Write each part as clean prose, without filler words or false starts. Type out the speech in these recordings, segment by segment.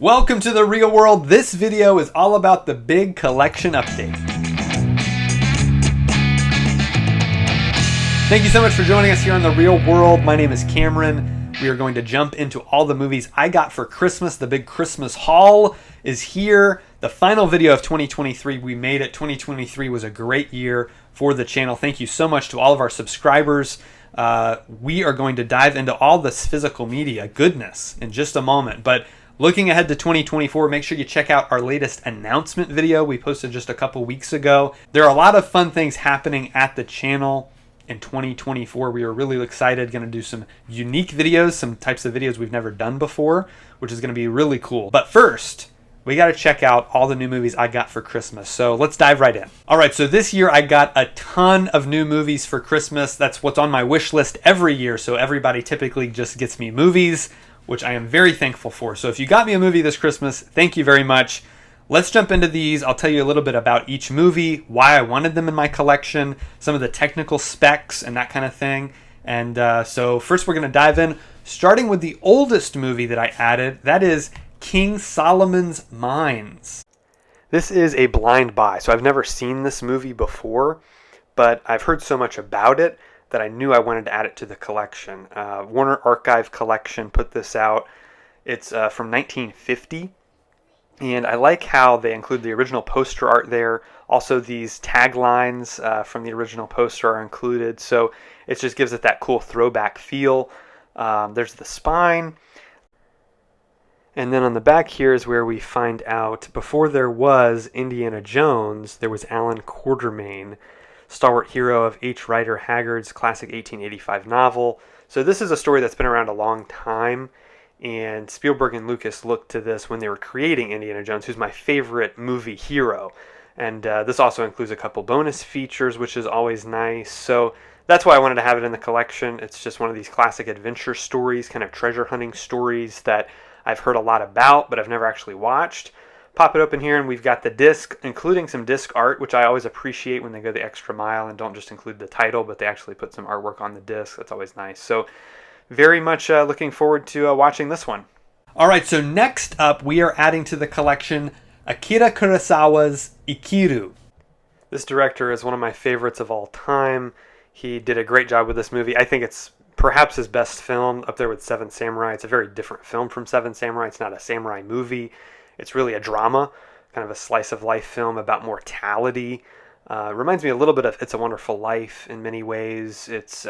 Welcome to the real world. This video is all about the big collection update. Thank you so much for joining us here on the real world. My name is Cameron. We are going to jump into all the movies I got for Christmas. The big Christmas haul is here. The final video of 2023. We made it. 2023 was a great year for the channel. Thank you so much to all of our subscribers. We are going to dive into all this physical media goodness in just a moment. But looking ahead to 2024, make sure you check out our latest announcement video we posted just a couple weeks ago. There are a lot of fun things happening at the channel in 2024. We are really excited. Going to do some unique videos, some types of videos we've never done before, which is going to be really cool. But first, we got to check out all the new movies I got for Christmas. So let's dive right in. All right, so this year I got a ton of new movies for Christmas. That's what's on my wish list every year. So everybody typically just gets me movies, which I am very thankful for. So if you got me a movie this Christmas, thank you very much. Let's jump into these. I'll tell you a little bit about each movie, why I wanted them in my collection, some of the technical specs and that kind of thing. And so first we're going to dive in, starting with the oldest movie that I added. That is King Solomon's Mines. This is a blind buy, so I've never seen this movie before, but I've heard so much about it that I knew I wanted to add it to the collection. Warner Archive Collection put this out. It's from 1950, and I like how they include the original poster art there. Also, these taglines from the original poster are included, so it just gives it that cool throwback feel. There's the spine. And then on the back here is where we find out before there was Indiana Jones, there was Alan Quatermain, stalwart hero of H. Rider Haggard's classic 1885 novel. So this is a story that's been around a long time, and Spielberg and Lucas looked to this when they were creating Indiana Jones, who's my favorite movie hero. And this also includes a couple bonus features, which is always nice. So that's why I wanted to have it in the collection. It's just one of these classic adventure stories, kind of treasure hunting stories that I've heard a lot about, but I've never actually watched. Pop it open here, and we've got the disc, including some disc art, which I always appreciate when they go the extra mile and don't just include the title, but they actually put some artwork on the disc. That's always nice. So very much looking forward to watching this one. All right, so next up, we are adding to the collection Akira Kurosawa's Ikiru. This director is one of my favorites of all time. He did a great job with this movie. I think it's perhaps his best film, up there with Seven Samurai. It's a very different film from Seven Samurai. It's not a samurai movie. It's really a drama, kind of a slice of life film about mortality. Reminds me a little bit of It's a Wonderful Life in many ways. It's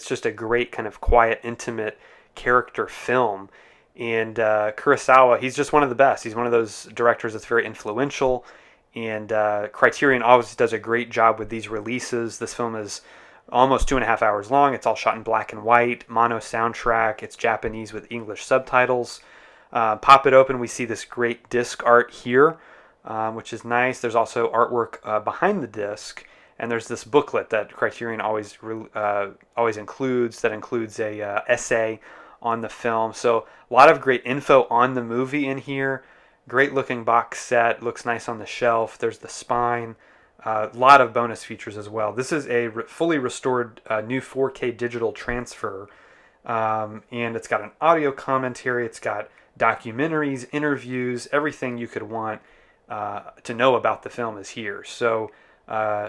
just a great kind of quiet, intimate character film. And Kurosawa, he's just one of the best. He's one of those directors that's very influential. And Criterion always does a great job with these releases. This film is almost 2.5 hours long. It's all shot in black and white, mono soundtrack. It's Japanese with English subtitles. Pop it open, we see this great disc art here, which is nice. There's also artwork behind the disc, and there's this booklet that Criterion always includes, that includes a essay on the film. So a lot of great info on the movie in here. Great looking box set, looks nice on the shelf. There's the spine. A lot of bonus features as well. This is a fully restored new 4K digital transfer, and it's got an audio commentary. It's got documentaries, interviews, everything you could want to know about the film is here. So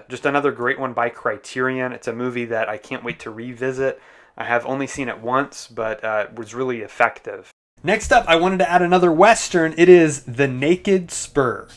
just another great one by Criterion. It's a movie that I can't wait to revisit. I have only seen it once, but it was really effective. Next up, I wanted to add another Western. It is The Naked Spur.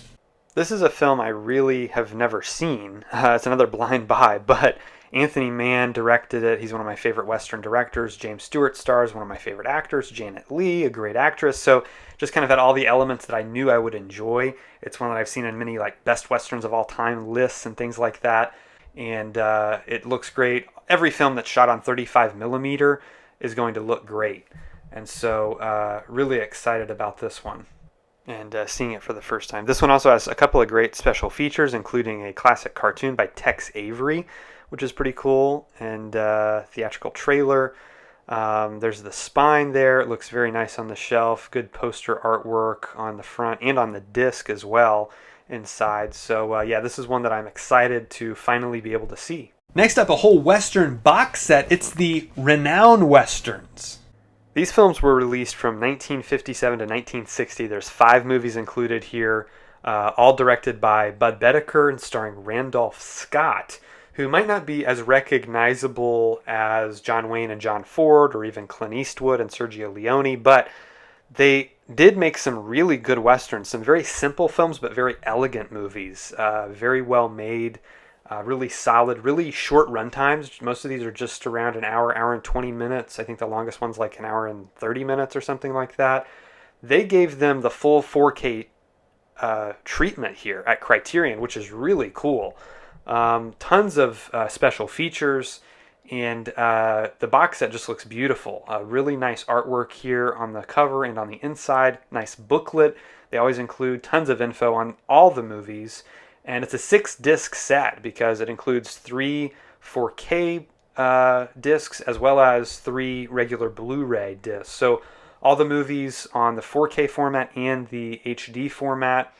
This is a film I really have never seen. It's another blind buy, but Anthony Mann directed it. He's one of my favorite Western directors. James Stewart stars, one of my favorite actors. Janet Leigh, a great actress. So just kind of had all the elements that I knew I would enjoy. It's one that I've seen in many like best Westerns of all time lists and things like that. And it looks great. Every film that's shot on 35 millimeter is going to look great. And so really excited about this one and seeing it for the first time. This one also has a couple of great special features, including a classic cartoon by Tex Avery, which is pretty cool, and theatrical trailer. There's the spine there. It looks very nice on the shelf. Good poster artwork on the front and on the disc as well inside. So yeah, this is one that I'm excited to finally be able to see. Next up, a whole Western box set. It's the Renown Westerns. These films were released from 1957 to 1960. There's 5 movies included here, all directed by Bud Bedecker and starring Randolph Scott, who might not be as recognizable as John Wayne and John Ford, or even Clint Eastwood and Sergio Leone, but they did make some really good westerns, some very simple films, but very elegant movies, very well made, really solid, really short run times. Most of these are just around an hour, hour and 20 minutes. I think the longest one's like an hour and 30 minutes or something like that. They gave them the full 4K treatment here at Criterion, which is really cool. Tons of special features, and the box set just looks beautiful. Really nice artwork here on the cover and on the inside. Nice booklet. They always include tons of info on all the movies, and it's a 6-disc set because it includes 3 4K discs as well as 3 regular Blu-ray discs. So all the movies on the 4K format and the HD format.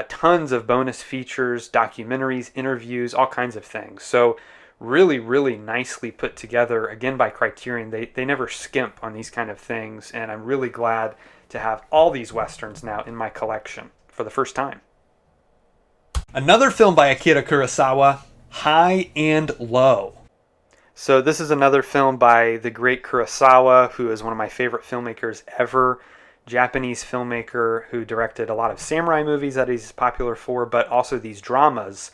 Tons of bonus features, documentaries, interviews, all kinds of things. So really, really nicely put together, again by Criterion. They never skimp on these kind of things, and I'm really glad to have all these westerns now in my collection for the first time. Another film by Akira Kurosawa, High and Low. So this is another film by the great Kurosawa, who is one of my favorite filmmakers ever. Japanese filmmaker who directed a lot of samurai movies that he's popular for, but also these dramas.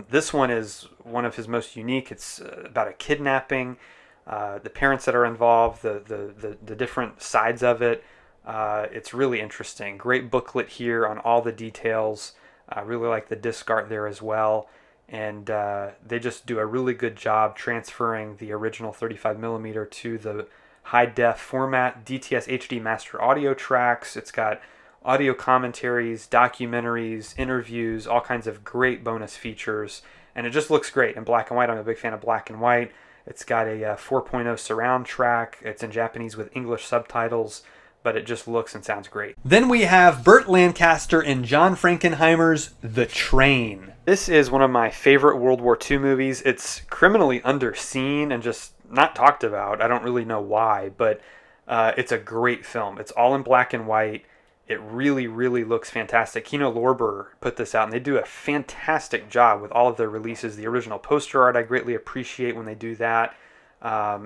This one is one of his most unique. It's about a kidnapping, the parents that are involved, the different sides of it. It's really interesting. Great booklet here on all the details. I really like the disc art there as well. And they just do a really good job transferring the original 35mm to the high-def format, DTS HD master audio tracks. It's got audio commentaries, documentaries, interviews, all kinds of great bonus features, and it just looks great in black and white. I'm a big fan of black and white. It's got a 4.0 surround track. It's in Japanese with English subtitles, but it just looks and sounds great. Then we have Burt Lancaster and John Frankenheimer's The Train. This is one of my favorite World War II movies. It's criminally underseen and just not talked about. I don't really know why, but it's a great film. It's all in black and white. It really, really looks fantastic. Kino Lorber put this out, and they do a fantastic job with all of their releases. The original poster art, I greatly appreciate when they do that.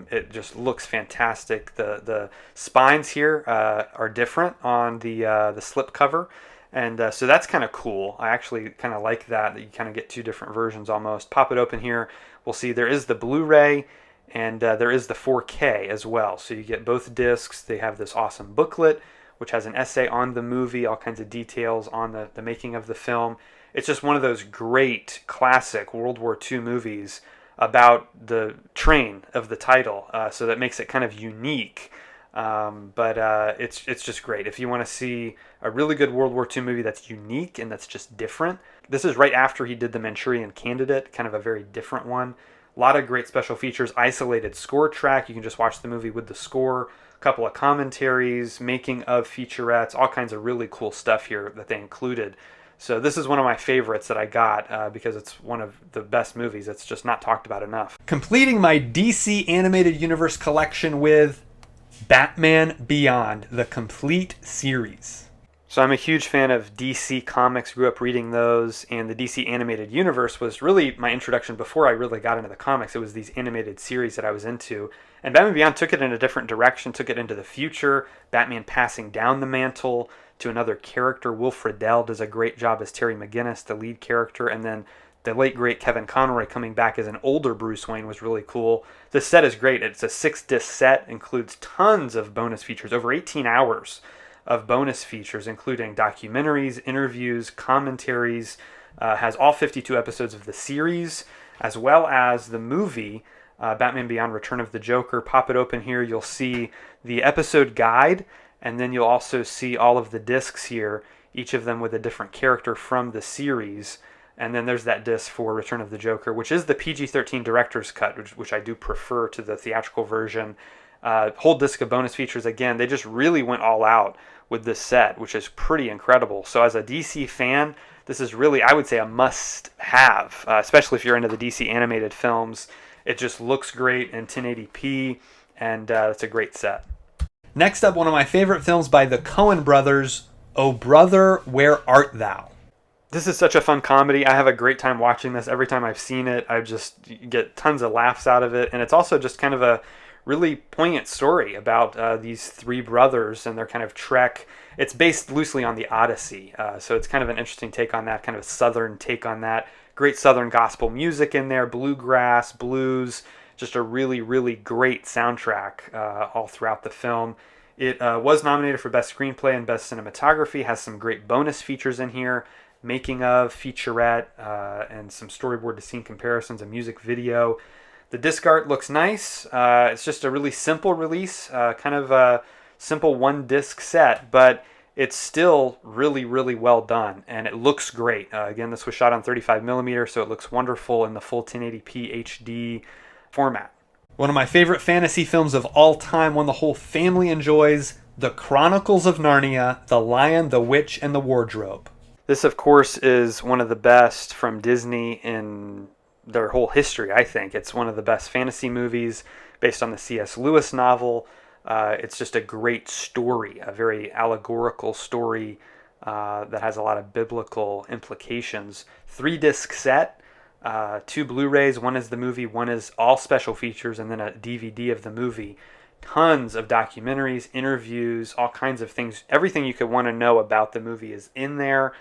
It just looks fantastic. The spines here are different on the slip cover, and so that's kind of cool. I actually kind of like that you kind of get 2 different versions almost. Pop it open here. We'll see there is the Blu-ray, and there is the 4K as well. So you get both discs. They have this awesome booklet, which has an essay on the movie, all kinds of details on the making of the film. It's just one of those great classic World War II movies about the train of the title, so that makes it kind of unique. But it's just great. If you want to see a really good World War II movie that's unique and that's just different, this is right after he did The Manchurian Candidate, kind of a very different one. A lot of great special features, isolated score track. You can just watch the movie with the score, a couple of commentaries, making of featurettes, all kinds of really cool stuff here that they included. So this is one of my favorites that I got because it's one of the best movies. It's just not talked about enough. Completing my DC Animated Universe collection with Batman Beyond, the complete series. So I'm a huge fan of DC Comics, grew up reading those, and the DC Animated Universe was really my introduction before I really got into the comics. It was these animated series that I was into. And Batman Beyond took it in a different direction, took it into the future, Batman passing down the mantle to another character. Will Friedle does a great job as Terry McGinnis, the lead character, and then the late, great Kevin Conroy coming back as an older Bruce Wayne was really cool. This set is great. It's a 6-disc set, includes tons of bonus features, over 18 hours of bonus features, including documentaries, interviews, commentaries, has all 52 episodes of the series, as well as the movie, Batman Beyond Return of the Joker. Pop it open here, you'll see the episode guide, and then you'll also see all of the discs here, each of them with a different character from the series. And then there's that disc for Return of the Joker, which is the PG-13 director's cut, which I do prefer to the theatrical version. Whole disc of bonus features. Again, they just really went all out with this set, which is pretty incredible. So as a DC fan, this is really, I would say, a must-have, especially if you're into the DC animated films. It just looks great in 1080p, and it's a great set. Next up, one of my favorite films by the Coen brothers, Oh Brother, Where Art Thou? This is such a fun comedy. I have a great time watching this. Every time I've seen it, I just get tons of laughs out of it. And it's also just kind of a really poignant story about these three brothers and their kind of trek. It's based loosely on the Odyssey. So it's kind of an interesting take on that, kind of a southern take on that. Great southern gospel music in there, bluegrass, blues, just a really, really great soundtrack all throughout the film. It was nominated for Best Screenplay and Best Cinematography, has some great bonus features in here, making of, featurette, and some storyboard to scene comparisons, a music video. The disc art looks nice. It's just a really simple release, kind of a simple one disc set, but it's still really, really well done, and it looks great. Again, this was shot on 35mm, so it looks wonderful in the full 1080p HD format. One of my favorite fantasy films of all time, one the whole family enjoys, The Chronicles of Narnia, The Lion, the Witch, and the Wardrobe. This, of course, is one of the best from Disney in their whole history, I think. It's one of the best fantasy movies based on the C.S. Lewis novel. It's just a great story, a very allegorical story that has a lot of biblical implications. 3-disc set, 2 Blu-rays, one is the movie, one is all special features, and then a DVD of the movie. Tons of documentaries, interviews, all kinds of things. Everything you could want to know about the movie is in there.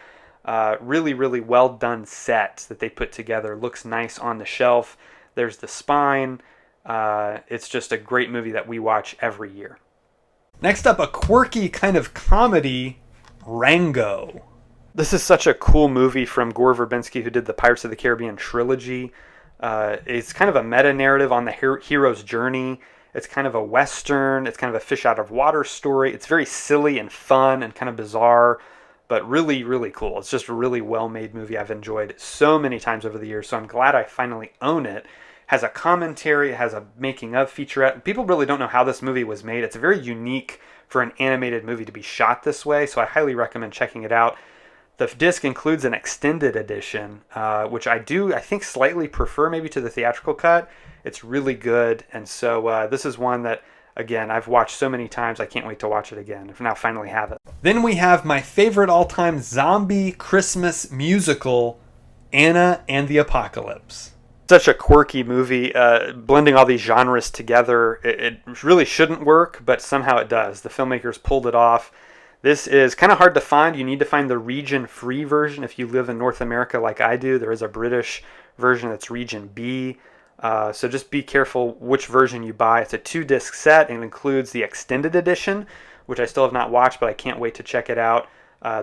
Really, really well done set that they put together. Looks nice on the shelf. There's the spine. It's just a great movie that we watch every year. Next up, a quirky kind of comedy, Rango. This is such a cool movie from Gore Verbinski, who did the Pirates of the Caribbean trilogy. It's kind of a meta-narrative on the hero's journey. It's kind of a Western. It's kind of a fish out of water story. It's very silly and fun and kind of bizarre, but really, really cool. It's just a really well-made movie I've enjoyed so many times over the years, so I'm glad I finally own it. Has a commentary, it has a making of featurette. People really don't know how this movie was made. It's very unique for an animated movie to be shot this way, so I highly recommend checking it out. The disc includes an extended edition, which I think slightly prefer maybe to the theatrical cut. It's really good, and so this is one that, again, I've watched so many times, I can't wait to watch it again. I now finally have it. Then we have my favorite all-time zombie Christmas musical, Anna and the Apocalypse. Such a quirky movie, blending all these genres together. It really shouldn't work, but somehow it does. The filmmakers pulled it off. This is kind of hard to find. You need to find the region-free version if you live in North America like I do. There is a British version that's region B. So just be careful which version you buy. It's a 2-disc set and includes the extended edition, which I still have not watched, but I can't wait to check it out.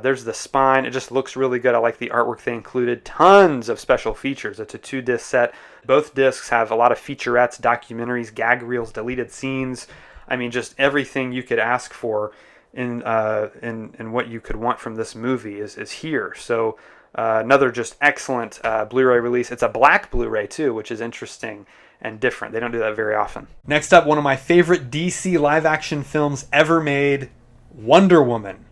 There's the spine. It just looks really good. I like the artwork they included. Tons of special features. It's a 2-disc set. Both discs have a lot of featurettes, documentaries, gag reels, deleted scenes. I mean, just everything you could ask for in what you could want from this movie is here. So another just excellent Blu-ray release. It's a black Blu-ray too, which is interesting and different. They don't do that very often. Next up, one of my favorite DC live-action films ever made, Wonder Woman.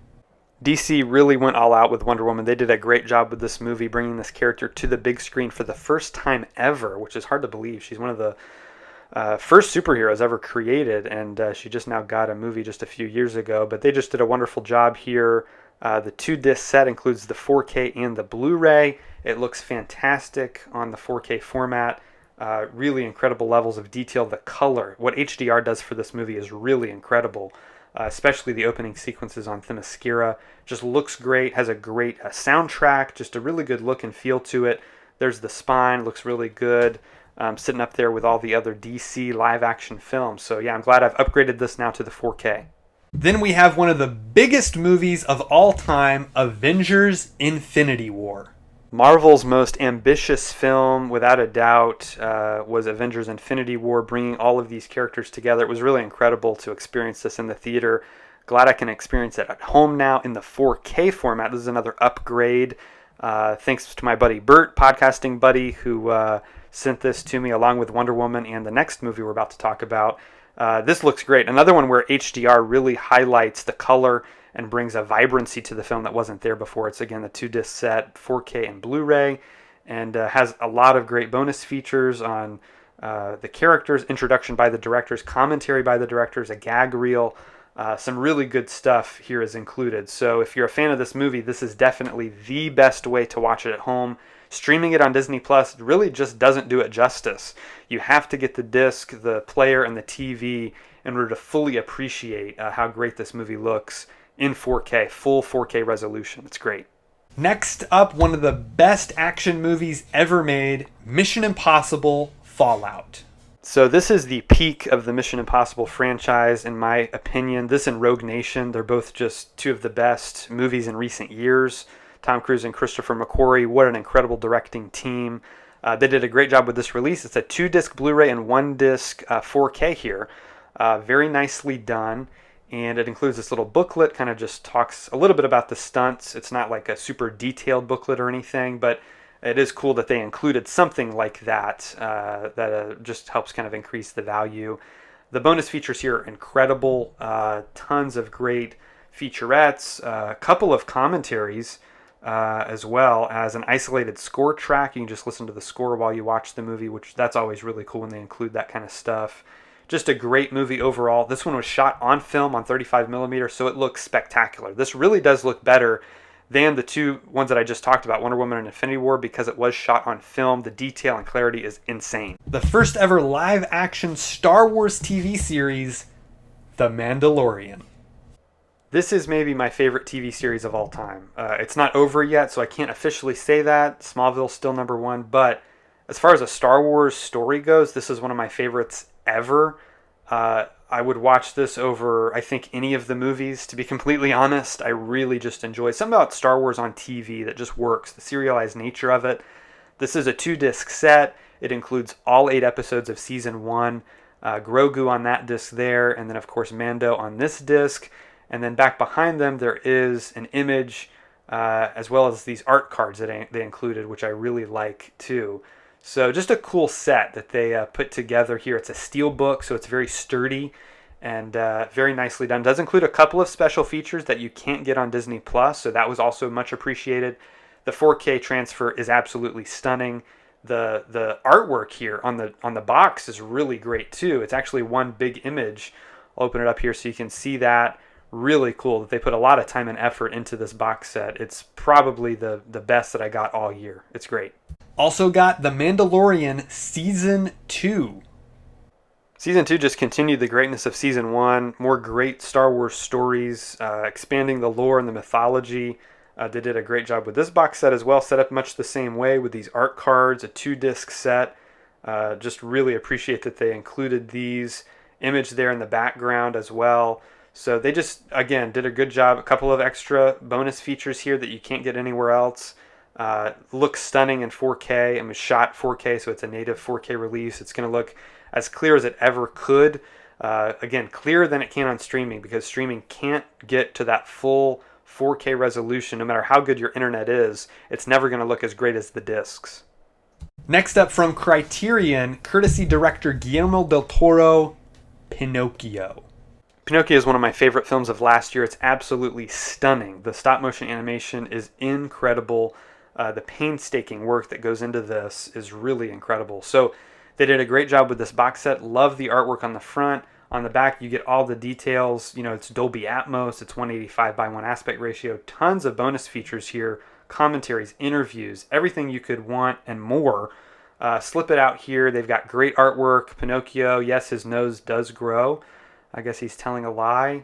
DC really went all out with Wonder Woman. They did a great job with this movie, bringing this character to the big screen for the first time ever, which is hard to believe. She's one of the first superheroes ever created, and she just now got a movie just a few years ago. But they just did a wonderful job here. The 2-disc set includes the 4K and the Blu-ray. It looks fantastic on the 4K format. Really incredible levels of detail. The color, what HDR does for this movie is really incredible. Especially the opening sequences on Themyscira. Just looks great, has a great soundtrack, just a really good look and feel to it. There's the spine, looks really good, sitting up there with all the other DC live-action films. So yeah, I'm glad I've upgraded this now to the 4K. Then we have one of the biggest movies of all time, Avengers Infinity War. Marvel's most ambitious film, without a doubt, was Avengers Infinity War, bringing all of these characters together. It was really incredible to experience this in the theater. Glad I can experience it at home now in the 4K format. This is another upgrade. Thanks to my buddy Bert, podcasting buddy, who sent this to me along with Wonder Woman and the next movie we're about to talk about. This looks great. Another one where HDR really highlights the color and brings a vibrancy to the film that wasn't there before. It's, again, the 2-disc set, 4K and Blu-ray, and has a lot of great bonus features on the characters, introduction by the directors, commentary by the directors, a gag reel. Some really good stuff here is included. So if you're a fan of this movie, this is definitely the best way to watch it at home. Streaming it on Disney Plus really just doesn't do it justice. You have to get the disc, the player, and the TV in order to fully appreciate how great this movie looks in 4K, full 4K resolution. It's great. Next up, one of the best action movies ever made, Mission Impossible Fallout. So this is the peak of the Mission Impossible franchise, in my opinion. This and Rogue Nation, they're both just two of the best movies in recent years. Tom Cruise and Christopher McQuarrie, what an incredible directing team. They did a great job with this release. It's a 2-disc Blu-ray and 1-disc 4K here. Very nicely done. And it includes this little booklet, kind of just talks a little bit about the stunts. It's not like a super detailed booklet or anything, but it is cool that they included something like that that just helps kind of increase the value. The bonus features here are incredible. Tons of great featurettes, a couple of commentaries, as well as an isolated score track. You can just listen to the score while you watch the movie, which that's always really cool when they include that kind of stuff. Just a great movie overall. This one was shot on film on 35mm, so it looks spectacular. This really does look better than the two ones that I just talked about, Wonder Woman and Infinity War, because it was shot on film. The detail and clarity is insane. The first ever live-action Star Wars TV series, The Mandalorian. This is maybe my favorite TV series of all time. It's not over yet, so I can't officially say that. Smallville's still number one, but as far as a Star Wars story goes, this is one of my favorites ever. I would watch this over, I think, any of the movies, to be completely honest. I really just enjoy something about Star Wars on TV that just works, the serialized nature of it. This is a 2-disc set. It includes all 8 episodes of Season 1, Grogu on that disc there, and then, of course, Mando on this disc. And then back behind them, there is an image, as well as these art cards that they included, which I really like, too. So just a cool set that they put together here. It's a steel book, so it's very sturdy and very nicely done. It does include a couple of special features that you can't get on Disney Plus, so that was also much appreciated. The 4K transfer is absolutely stunning. The artwork here on the box is really great too. It's actually one big image. I'll open it up here so you can see that. Really cool that they put a lot of time and effort into this box set. It's probably the best that I got all year. It's great. Also got The Mandalorian Season 2. Season 2 just continued the greatness of Season 1. More great Star Wars stories, expanding the lore and the mythology. They did a great job with this box set as well, set up much the same way with these art cards, a 2-disc set. Just really appreciate that they included these. Image there in the background as well. So they just, again, did a good job. A couple of extra bonus features here that you can't get anywhere else. Looks stunning in 4K. It was shot 4K, so it's a native 4K release. It's going to look as clear as it ever could. Again, clearer than it can on streaming, because streaming can't get to that full 4K resolution. No matter how good your internet is, it's never going to look as great as the discs. Next up from Criterion, courtesy director Guillermo del Toro, Pinocchio. Pinocchio is one of my favorite films of last year. It's absolutely stunning. The stop motion animation is incredible. The painstaking work that goes into this is really incredible. So they did a great job with this box set. Love the artwork on the front. On the back, you get all the details. You know, it's Dolby Atmos. It's 185:1 aspect ratio. Tons of bonus features here. Commentaries, interviews, everything you could want and more. Slip it out here. They've got great artwork. Pinocchio, yes, his nose does grow. I guess he's telling a lie.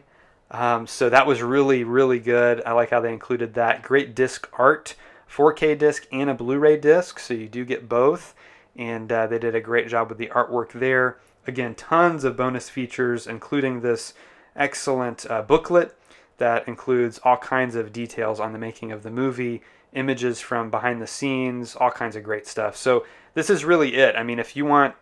So that was really, really good. I like how they included that. Great disc art. 4K disc and a Blu-ray disc, so you do get both. And they did a great job with the artwork there. Again, tons of bonus features, including this excellent booklet that includes all kinds of details on the making of the movie, images from behind the scenes, all kinds of great stuff. So this is really it. I mean, if you want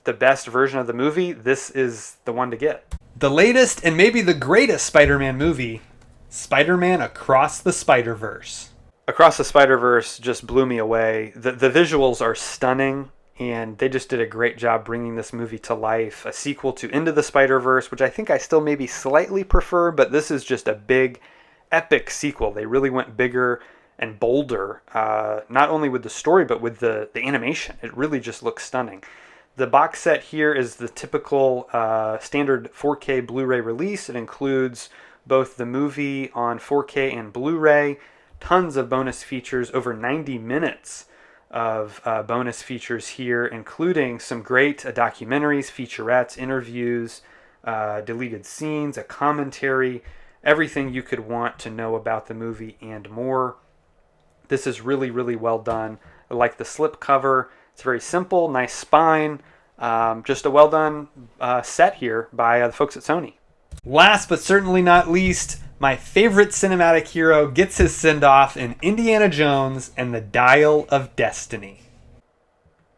the best version of the movie, this is the one to get. The latest and maybe the greatest Spider-Man movie, Spider-Man Across the Spiderverse. Across the Spiderverse just blew me away. The visuals are stunning, and they just did a great job bringing this movie to life. A sequel to Into the Spider-Verse, which I think I still maybe slightly prefer, but this is just a big, epic sequel. They really went bigger and bolder, not only with the story, but with the animation. It really just looks stunning. The box set here is the typical standard 4K Blu-ray release. It includes both the movie on 4K and Blu-ray, tons of bonus features, over 90 minutes of bonus features here, including some great documentaries, featurettes, interviews, deleted scenes, a commentary, everything you could want to know about the movie and more. This is really, really well done. I like the slip cover. It's very simple, nice spine. Just a well done set here by the folks at Sony. Last but certainly not least, my favorite cinematic hero gets his send-off in Indiana Jones and the Dial of Destiny.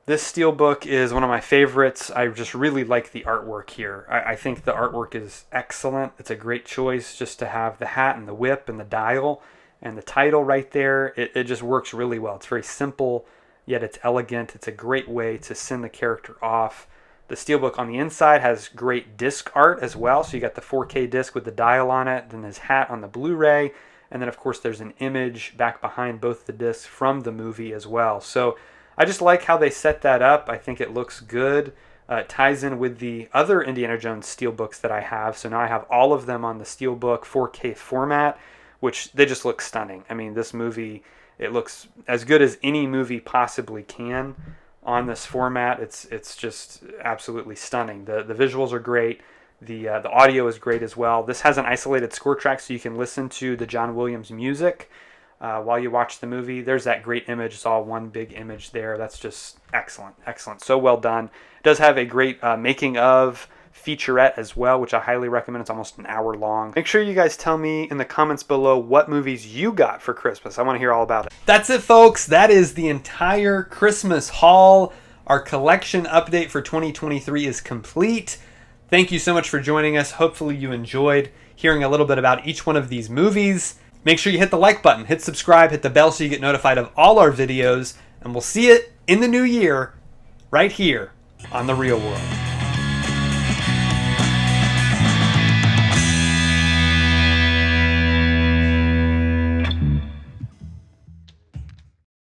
This steelbook is one of my favorites. I just really like the artwork here. I think the artwork is excellent. It's a great choice just to have the hat and the whip and the dial and the title right there. It just works really well. It's very simple, yet it's elegant. It's a great way to send the character off. The steelbook on the inside has great disc art as well. So you got the 4K disc with the dial on it, then his hat on the Blu-ray, and then of course there's an image back behind both the discs from the movie as well. So I just like how they set that up. I think it looks good. It ties in with the other Indiana Jones steelbooks that I have. So now I have all of them on the steelbook 4K format, which they just look stunning. I mean, this movie, it looks as good as any movie possibly can on this format. It's just absolutely stunning. The visuals are great. The audio is great as well. This has an isolated score track, so you can listen to the John Williams music while you watch the movie. There's that great image. It's all one big image there. That's just excellent. Excellent. So well done. It does have a great making of featurette as well, which I highly recommend. It's almost an hour long. Make sure you guys tell me in the comments below what movies you got for Christmas. I want to hear all about it. That's it, folks. That is the entire Christmas haul. Our collection update for 2023 is complete. Thank you so much for joining us. Hopefully you enjoyed hearing a little bit about each one of these movies. Make sure you hit the like button, hit subscribe, hit the bell so you get notified of all our videos, and we'll see it in the new year right here on The Real World.